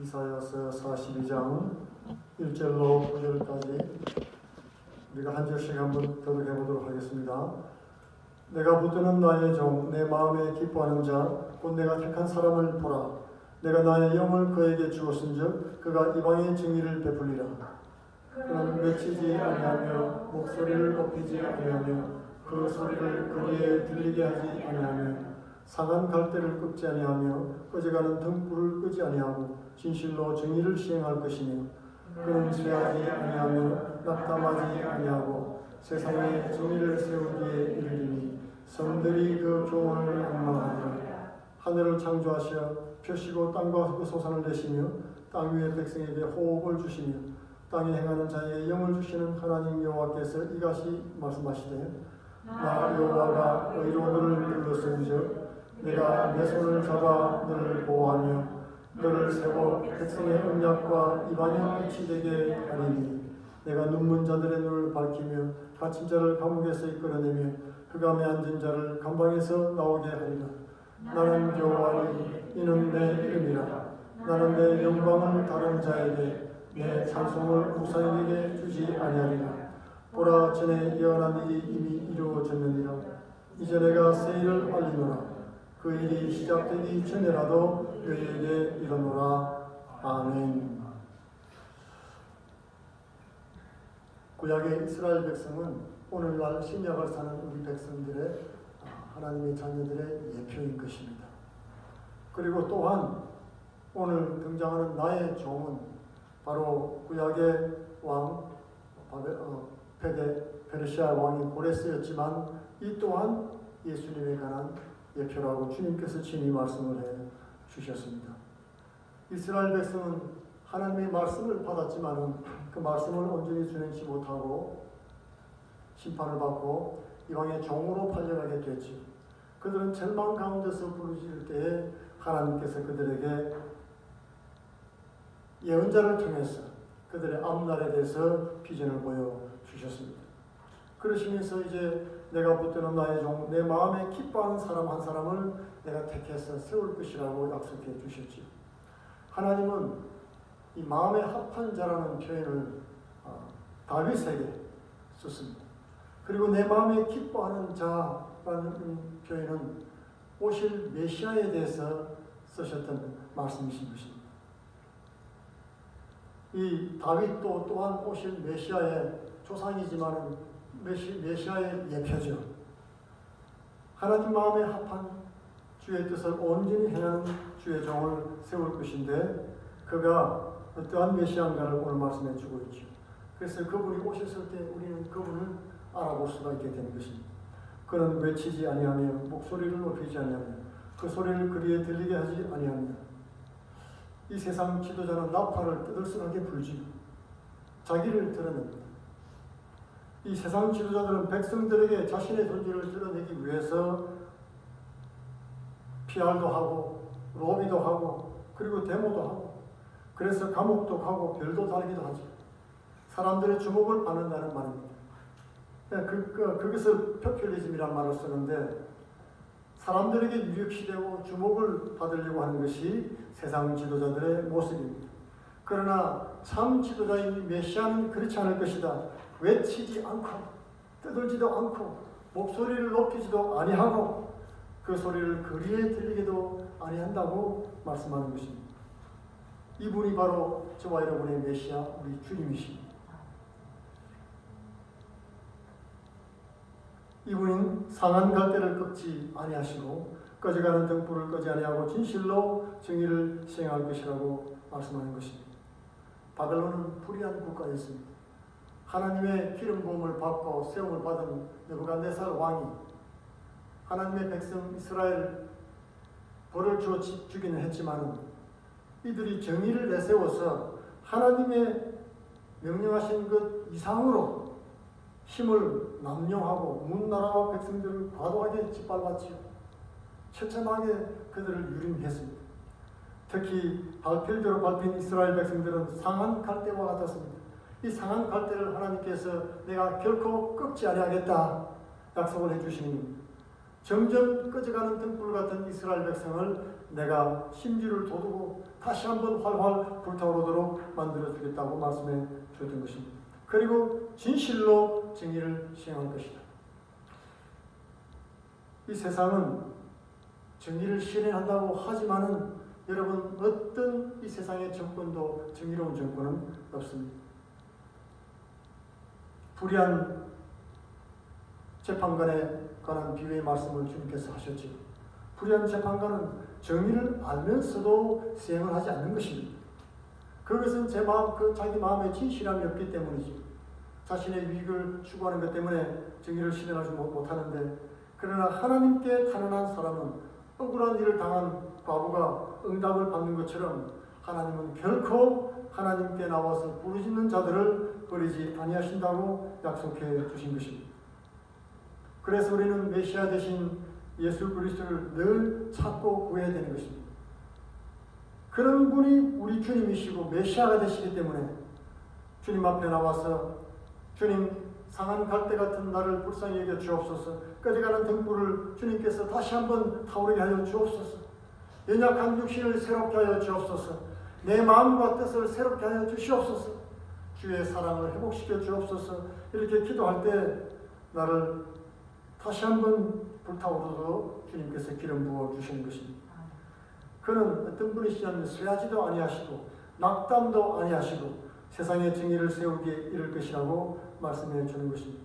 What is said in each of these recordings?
이사야서 42장 1절로 9절까지 우리가 한 절씩 한번 교독해 보도록 하겠습니다. 내가 붙드는 나의 종, 내 마음에 기뻐하는 자, 곧 내가 택한 사람을 보라. 내가 나의 영을 그에게 주었은즉 그가 이방의 정의를 베풀리라. 그는 외치지 아니하며 목소리를 높이지 아니하며 그 소리를 거리에 들리게 하지 아니하며 상한 갈대를 끄지 아니하며 꺼져가는 등불을 끄지 아니하고 진실로 정의를 시행할 것이며 그는 쇠하지 아니하며 낙담하지 아니하고 세상에 정의를 세우기에 이르리니 성들이 그 교훈을 앙망하리라. 하늘을 창조하시어 펴시고 땅과 그 소산을 내시며 땅 위의 백성에게 호흡을 주시며 땅에 행하는 자에게 영을 주시는 하나님 여호와께서 이같이 말씀하시되 나 여호와가 의로 너를 불렀은즉 내가 내 손을 잡아 너를 보호하며 너를 세워 백성의 언약과 이방의 빛이 되게 하리니 내가 눈먼 자들의 눈을 밝히며 갇힌 자를 감옥에서 이끌어내며 흑암에 앉은 자를 감방에서 나오게 하리라. 나는 여호와니 이는 내 이름이라. 나는 내 영광을 다른 자에게 내 찬송을 우상에게 주지 아니하리라. 보라, 전에 예언한 일이 이미 이루어졌느니라. 이제 내가 새 일을 알리노라. 그 일이 시작되기 전에라도 너희에게 이르노라. 아멘. 구약의 이스라엘 백성은 오늘날 신약을 사는 우리 백성들의 하나님의 자녀들의 예표인 것입니다. 그리고 또한 오늘 등장하는 나의 종은 바로 구약의 왕 페르시아 왕인 고레스였지만 이 또한 예수님에 관한 예표라고 주님께서 친히 말씀을 해 주셨습니다. 이스라엘 백성은 하나님의 말씀을 받았지만 그 말씀을 온전히 순행치 못하고 심판을 받고 이방의 종으로 팔려가게 됐죠. 그들은 절망 가운데서 부르짖을 때에 하나님께서 그들에게 예언자를 통해서 그들의 앞날에 대해서 비전을 보여주셨습니다. 그러시면서 이제 내가 붙드는 나의 종, 내 마음에 기뻐하는 사람 한 사람을 내가 택해서 세울 것이라고 약속해 주셨지요. 하나님은 이 마음에 합한 자라는 표현을 다윗에게 썼습니다. 그리고 내 마음에 기뻐하는 자라는 표현은 오실 메시아에 대해서 쓰셨던 말씀이신 것입니다. 이 다윗도 또한 오실 메시아의 조상이지만 메시아의 예표죠. 하나님 마음에 합한 주의 뜻을 온전히 행하는 주의 종을 세울 것인데 그가 어떠한 메시아인가를 오늘 말씀해 주고 있죠. 그래서 그분이 오셨을 때 우리는 그분을 알아볼 수가 있게 되는 것입니다. 그는 외치지 아니하며 목소리를 높이지 아니하며 그 소리를 거리에 들리게 하지 아니하며 이 세상 지도자는 나팔을 뜨들썩하게 불지고 자기를 드러냅니다. 이 세상 지도자들은 백성들에게 자신의 존재를 드러내기 위해서 PR도 하고 로비도 하고 그리고 데모도 하고 그래서 감옥도 가고 별도 달기도 하죠. 사람들의 주목을 받는다는 말입니다. 그것을 포퓰리즘이라는 말을 쓰는데 사람들에게 유력시되고 주목을 받으려고 하는 것이 세상 지도자들의 모습입니다. 그러나 참 지도자인 메시아는 그렇지 않을 것이다. 외치지 않고 떠들지도 않고 목소리를 높이지도 아니하고 그 소리를 거리에 들리게도 아니한다고 말씀하는 것입니다. 이분이 바로 저와 여러분의 메시아 우리 주님이십니다. 이분은 상한 갈대를 꺾지 아니하시고 꺼져가는 등불을 끄지 아니하고 진실로 정의를 시행할 것이라고 말씀하는 것입니다. 바벨론은 불의한 국가였습니다. 하나님의 기름 부음을 받고 세움을 받은 느부갓네살 왕이 하나님의 백성 이스라엘 벌을 주어 주기는 했지만 이들이 정의를 내세워서 하나님의 명령하신 것 이상으로 힘을 남용하고 문나라와 백성들을 과도하게 짓밟았지요. 처참하게 그들을 유린했습니다. 특히 발필대로 밟힌 이스라엘 백성들은 상한 갈대와 같았습니다. 이 상한 갈대를 하나님께서 내가 결코 꺾지 아니하겠다 약속을 해주시는 겁니다. 점점 꺼져가는 등불 같은 이스라엘 백성을 내가 심지를 돋우고 다시 한번 활활 불타오르도록 만들어주겠다고 말씀해 주었던 것입니다. 그리고 진실로 정의를 시행할 것이다. 이 세상은 정의를 실현한다고 하지만은 여러분, 어떤 이 세상의 정권도 정의로운 정권은 없습니다. 불의한 재판관에 관한 비유의 말씀을 주님께서 하셨죠. 불의한 재판관은 정의를 알면서도 시행을 하지 않는 것입니다. 그것은 자기 마음에 진실함이 없기 때문이죠. 자신의 유익을 추구하는 것 때문에 정의를 실현하지 못하는데, 그러나 하나님께 탄원한 사람은 억울한 일을 당한 과부가 응답을 받는 것처럼 하나님은 결코 하나님께 나와서 부르짖는 자들을 버리지 아니하신다고 약속해 주신 것입니다. 그래서 우리는 메시아 되신 예수 그리스도를 늘 찾고 구해야 되는 것입니다. 그런 분이 우리 주님이시고 메시아가 되시기 때문에 주님 앞에 나와서 주님, 상한 갈대 같은 나를 불쌍히 여겨 주옵소서. 꺼져가는 등불을 주님께서 다시 한번 타오르게 하여 주옵소서. 연약한 육신을 새롭게 하여 주옵소서. 내 마음과 뜻을 새롭게 하여 주시옵소서. 주의 사랑을 회복시켜 주옵소서. 이렇게 기도할 때 나를 다시 한번 불타오르도록 주님께서 기름 부어 주시는 것입니다. 그는 어떤 분이시냐면 쇠하지도 아니하시고 낙담도 아니하시고 세상의 정의를 세우기에 이를 것이라고 말씀해 주는 것입니다.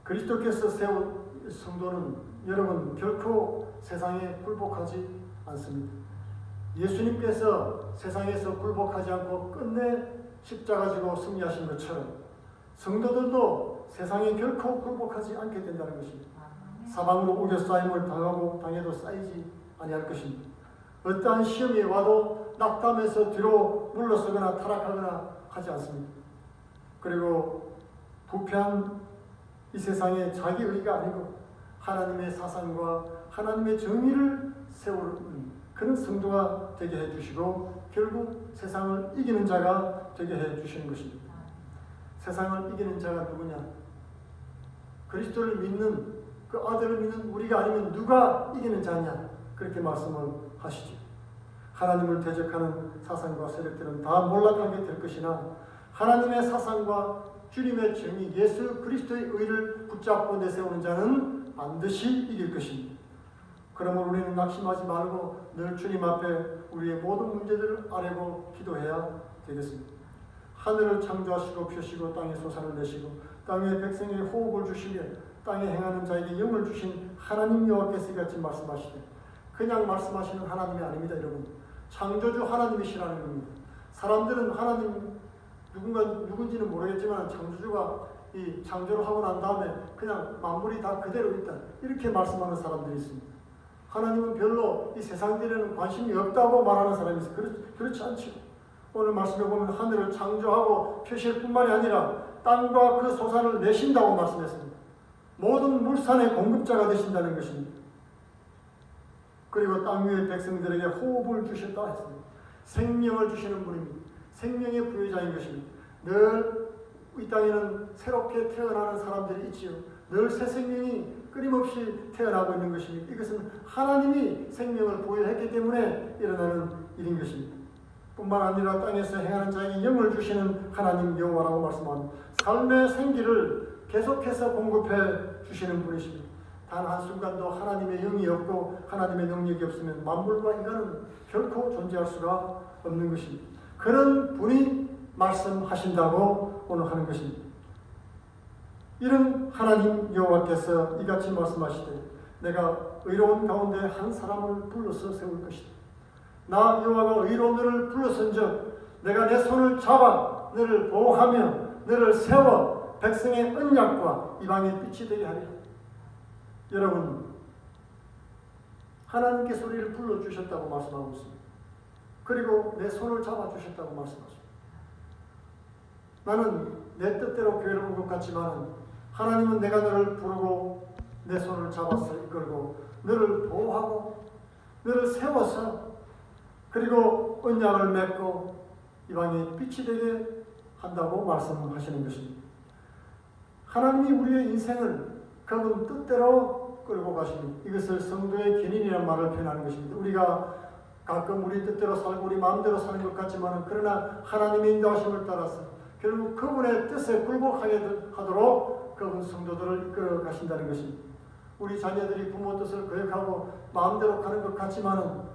그리스도께서 세운 성도는 여러분 결코 세상에 굴복하지 않습니다. 예수님께서 세상에서 굴복하지 않고 끝내 십자가 지고 승리하신 것처럼 성도들도 세상에 결코 굴복하지 않게 된다는 것입니다. 사방으로 우겨싸임을 당해도 쌓이지 아니할 것입니다. 어떠한 시험이 와도 낙담해서 뒤로 물러서거나 타락하거나 하지 않습니다. 그리고 부패한 이 세상에 자기 의가 아니고 하나님의 사상과 하나님의 정의를 세우는 그런 성도가 되게 해주시고 결국 세상을 이기는 자가 되게 해주시는 것입니다. 세상을 이기는 자가 누구냐? 그리스도를 믿는 그 아들을 믿는 우리가 아니면 누가 이기는 자냐? 그렇게 말씀을 하시죠. 하나님을 대적하는 사상과 세력들은 다 몰락하게 될 것이나 하나님의 사상과 주님의 정의, 예수 그리스도의 의를 붙잡고 내세우는 자는 반드시 이길 것입니다. 그러므로 우리는 낙심하지 말고 늘 주님 앞에 우리의 모든 문제들을 아뢰고 기도해야 되겠습니다. 하늘을 창조하시고 펴시고 땅에 솟아를 내시고 땅의 백성에게 호흡을 주시며 땅에 행하는 자에게 영을 주신 하나님 여호와께서 이같이 말씀하시되, 그냥 말씀하시는 하나님이 아닙니다. 여러분, 창조주 하나님이시라는 겁니다. 사람들은 하나님 누군지는 모르겠지만 창조주가 이 창조를 하고 난 다음에 그냥 만물이 다 그대로 있다, 이렇게 말씀하는 사람들이 있습니다. 하나님은 별로 이 세상들에는 관심이 없다고 말하는 사람이 있어요. 그렇지 않죠. 오늘 말씀에 보면 하늘을 창조하고 펴실 뿐만이 아니라 땅과 그 솟아를 내신다고 말씀했습니다. 모든 물산의 공급자가 되신다는 것입니다. 그리고 땅 위의 백성들에게 호흡을 주셨다 했습니다. 생명을 주시는 분입니다. 생명의 부여자인 것입니다. 늘 이 땅에는 새롭게 태어나는 사람들이 있지요. 늘 새 생명이 끊임없이 태어나고 있는 것입니다. 이것은 하나님이 생명을 부여했기 때문에 일어나는 일인 것입니다. 뿐만 아니라 땅에서 행하는 자에게 영을 주시는 하나님 여호와라고 말씀합니다. 삶의 생기를 계속해서 공급해 주시는 분이십니다. 단 한순간도 하나님의 영이 없고 하나님의 능력이 없으면 만물과 인간은 결코 존재할 수가 없는 것입니다. 그런 분이 말씀하신다고 오늘 하는 것입니다. 이런 하나님 여호와께서 이같이 말씀하시되, 내가 의로운 가운데 한 사람을 불러서 세울 것이다. 나 여호와가 의로운 너를 불러선즉 내가 내 손을 잡아 너를 보호하며 너를 세워 백성의 언약과 이방의 빛이 되게 하리라. 여러분, 하나님께서 우리를 불러주셨다고 말씀하고 있습니다. 그리고 내 손을 잡아주셨다고 말씀하십니다. 나는 내 뜻대로 교회를 온 것 같지만 하나님은 내가 너를 부르고 내 손을 잡아서 이끌고 너를 보호하고 너를 세워서 그리고 언약을 맺고 이방의 빛이 되게 한다고 말씀하시는 것입니다. 하나님이 우리의 인생을 그분 뜻대로 끌고 가십니다. 이것을 성도의 견인이라는 말을 표현하는 것입니다. 우리가 가끔 우리 뜻대로 살고 우리 마음대로 사는 것 같지만 그러나 하나님의 인도하심을 따라서 결국 그분의 뜻에 굴복하게 하도록 그분 성도들을 이끌어 가신다는 것입니다. 우리 자녀들이 부모 뜻을 거역하고 마음대로 가는 것 같지만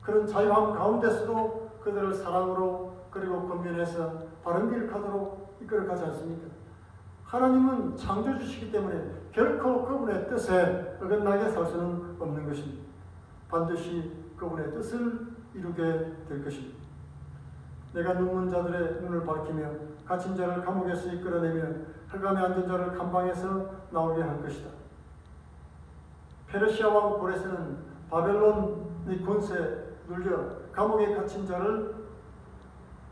그런 자유함 가운데서도 그들을 사랑으로 그리고 권면해서 바른 길을 가도록 이끌어 가지 않습니까? 하나님은 창조주시기 때문에 결코 그분의 뜻에 어긋나게 살 수는 없는 것입니다. 반드시 그분의 뜻을 이루게 될 것입니다. 내가 눈먼 자들의 눈을 밝히며 갇힌 자를 감옥에서 이끌어내며 흑암에 앉은 자를 감방에서 나오게 할 것이다. 페르시아 왕 고레스는 바벨론의 권세에 눌려 감옥에 갇힌 자를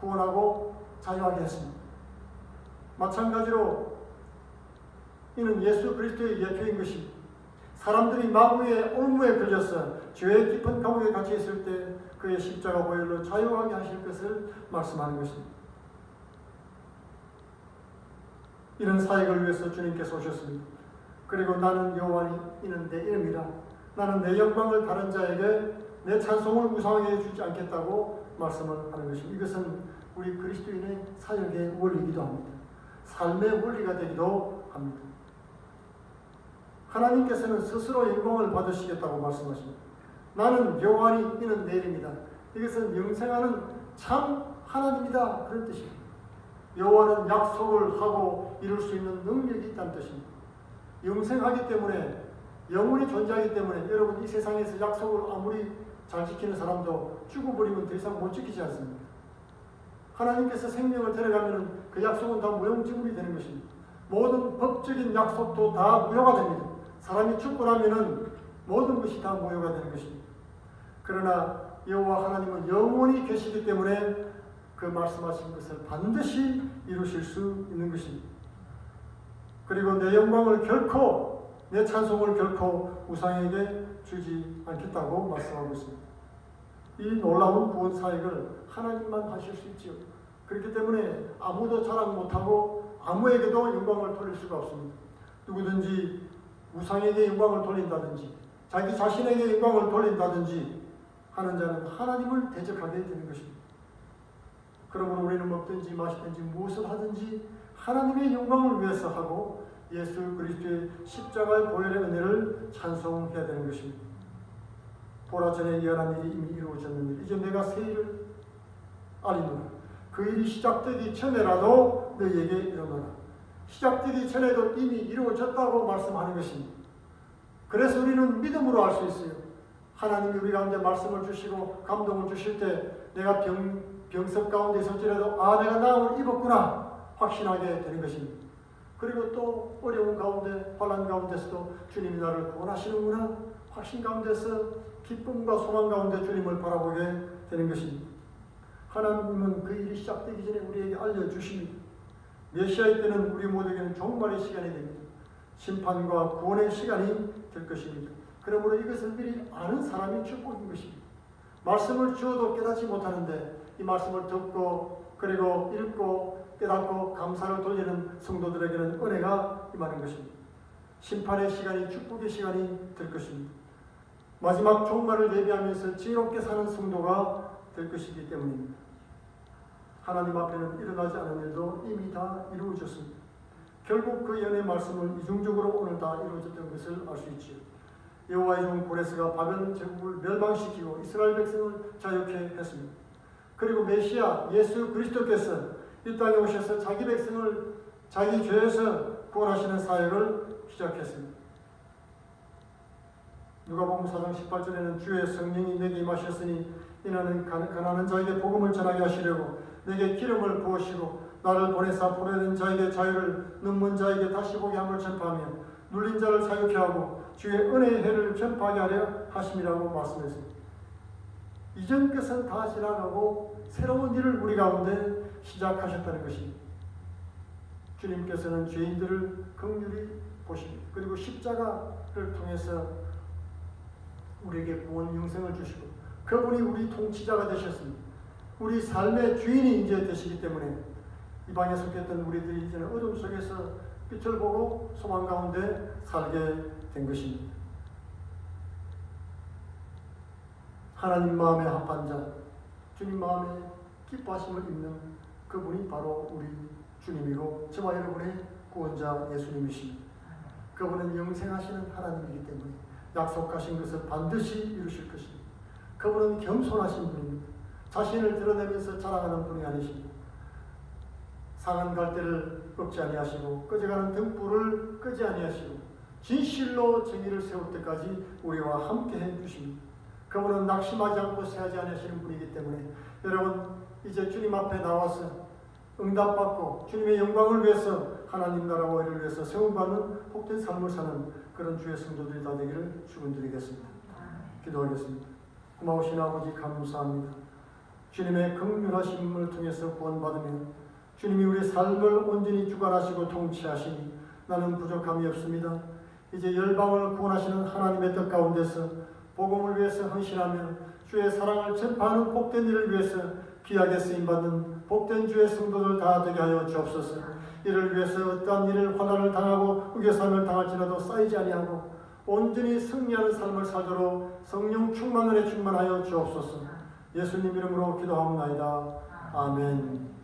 구원하고 자유하게 했습니다. 마찬가지로 이는 예수 그리스도의 예표인 것입니다. 사람들이 마귀의 올무에 걸려서 죄의 깊은 감옥에 갇혀 있을 때 그의 십자가 보혈로 자유하게 하실 것을 말씀하는 것입니다. 이런 사역을 위해서 주님께서 오셨습니다. 그리고 나는 여호와니 이는 내 이름이라. 나는 내 영광을 다른 자에게 내 찬송을 우상하게 주지 않겠다고 말씀을 하는 것입니다. 이것은 우리 그리스도인의 사역의 원리이기도 합니다. 삶의 원리가 되기도 합니다. 하나님께서는 스스로 영광을 받으시겠다고 말씀하십니다. 나는 여호와니 이는 내 이름이다. 이것은 영생하는 참 하나님이다 그런 뜻입니다. 여호와는 약속을 하고 이룰 수 있는 능력이 있다는 뜻입니다. 영생하기 때문에 영원히 존재하기 때문에 여러분 이 세상에서 약속을 아무리 잘 지키는 사람도 죽어버리면 더 이상 못 지키지 않습니다. 하나님께서 생명을 데려가면 그 약속은 다 무용지물이 되는 것입니다. 모든 법적인 약속도 다 무효가 됩니다. 사람이 죽고 나면은 모든 것이 다 무효가 되는 것입니다. 그러나 여호와 하나님은 영원히 계시기 때문에 그 말씀하신 것을 반드시 이루실 수 있는 것입니다. 그리고 내 영광을 결코 내 찬송을 결코 우상에게 주지 않겠다고 말씀하고 있습니다. 이 놀라운 구원 사역을 하나님만 하실 수 있지요. 그렇기 때문에 아무도 자랑 못하고 아무에게도 영광을 돌릴 수가 없습니다. 누구든지 우상에게 영광을 돌린다든지 자기 자신에게 영광을 돌린다든지 하는 자는 하나님을 대적하게 되는 것입니다. 그러므로 우리는 먹든지 마시든지 무엇을 하든지 하나님의 영광을 위해서 하고 예수 그리스도의 십자가의 보혈의 은혜를 찬송해야 되는 것입니다. 보라 전에 예언한 일이 이미 이루어졌느니라. 이제 내가 새 일을 알리노라. 그 일이 시작되기 전에라도 너희에게 일어나라. 시작되기 전에도 이미 이루어졌다고 말씀하는 것입니다. 그래서 우리는 믿음으로 알 수 있어요. 하나님이 우리 가운데 말씀을 주시고 감동을 주실 때 내가 병석 가운데 있을지라도 내가 나음을 입었구나 확신하게 되는 것입니다. 그리고 또 어려운 가운데 환난 가운데서도 주님이 나를 구원하시는구나 확신 가운데서 기쁨과 소망 가운데 주님을 바라보게 되는 것입니다. 하나님은 그 일이 시작되기 전에 우리에게 알려주십니다. 메시아의 때는 우리 모두에게는 종말의 시간이 됩니다. 심판과 구원의 시간이 될 것입니다. 그러므로 이것을 미리 아는 사람이 축복인 것입니다. 말씀을 주어도 깨닫지 못하는데 이 말씀을 듣고 그리고 읽고 깨닫고 감사를 돌리는 성도들에게는 은혜가 임하는 것입니다. 심판의 시간이 축복의 시간이 될 것입니다. 마지막 종말을 예비하면서 지혜롭게 사는 성도가 될 것이기 때문입니다. 하나님 앞에는 일어나지 않은 일도 이미 다 이루어졌습니다. 결국 그 예언의 말씀은 이중적으로 오늘 다 이루어졌던 것을 알 수 있지요. 여호와의 종 고레스가 바벨론 제국을 멸망시키고 이스라엘 백성을 자유케 했습니다. 그리고 메시아 예수 그리스도께서 이 땅에 오셔서 자기 백성을 자기 죄에서 구원하시는 사역을 시작했습니다. 누가복음 4장 18절에는 주의 성령이 내게 임하셨으니 이는 가난한 자에게 복음을 전하게 하시려고 내게 기름을 부으시고 나를 보내사 포로된 자에게 자유를 눈먼 자에게 다시 보게 함을 전파하며 눌린 자를 자유케 하고 주의 은혜의 해를 전파하게 하려 하심이라고 말씀했습니다. 이전 것은 다 지나가고 새로운 일을 우리 가운데 시작하셨다는 것입니다. 주님께서는 죄인들을 긍휼히 보십니다. 그리고 십자가를 통해서 우리에게 구원 영생을 주시고 그분이 우리 통치자가 되셨습니다. 우리 삶의 주인이 이제 되시기 때문에 이 방에 속했던 우리들이 이제는 어둠 속에서 빛을 보고 소망 가운데 살게 된 것입니다. 하나님 마음에 합한 자, 주님 마음에 기뻐하심을 입는 그분이 바로 우리 주님이고 저와 여러분의 구원자 예수님이십니다. 그분은 영생하시는 하나님이기 때문에 약속하신 것을 반드시 이루실 것입니다. 그분은 겸손하신 분입니다. 자신을 드러내면서 자랑하는 분이 아니십니다. 상한 갈대를 꺾지 아니하시고 꺼져가는 등불을 끄지 아니하시고 진실로 정의를 세울 때까지 우리와 함께 해주십니다. 그분은 낙심하지 않고 새하지 아니하시는 분이기 때문에 여러분 이제 주님 앞에 나와서 응답받고 주님의 영광을 위해서 하나님 나라와 의를 위해서 세움받는 복된 삶을 사는 그런 주의 성도들이 다 되기를 축원드리겠습니다. 기도하겠습니다. 고마우신 아버지 감사합니다. 주님의 긍휼하심을 통해서 구원받으며 주님이 우리의 삶을 온전히 주관하시고 통치하시니 나는 부족함이 없습니다. 이제 열방을 구원하시는 하나님의 뜻 가운데서 복음을 위해서 헌신하며 주의 사랑을 전파하는 복된 일을 위해서 귀하게 쓰임받는 복된 주의 성도들 다 되게 하여 주옵소서. 이를 위해서 어떠한 일을 환난을 당하고 의교사함을 당할지라도 쌓이지 아니하고 온전히 승리하는 삶을 살도록 성령 충만을 충만하여 주옵소서. 예수님 이름으로 기도하옵나이다. 아멘.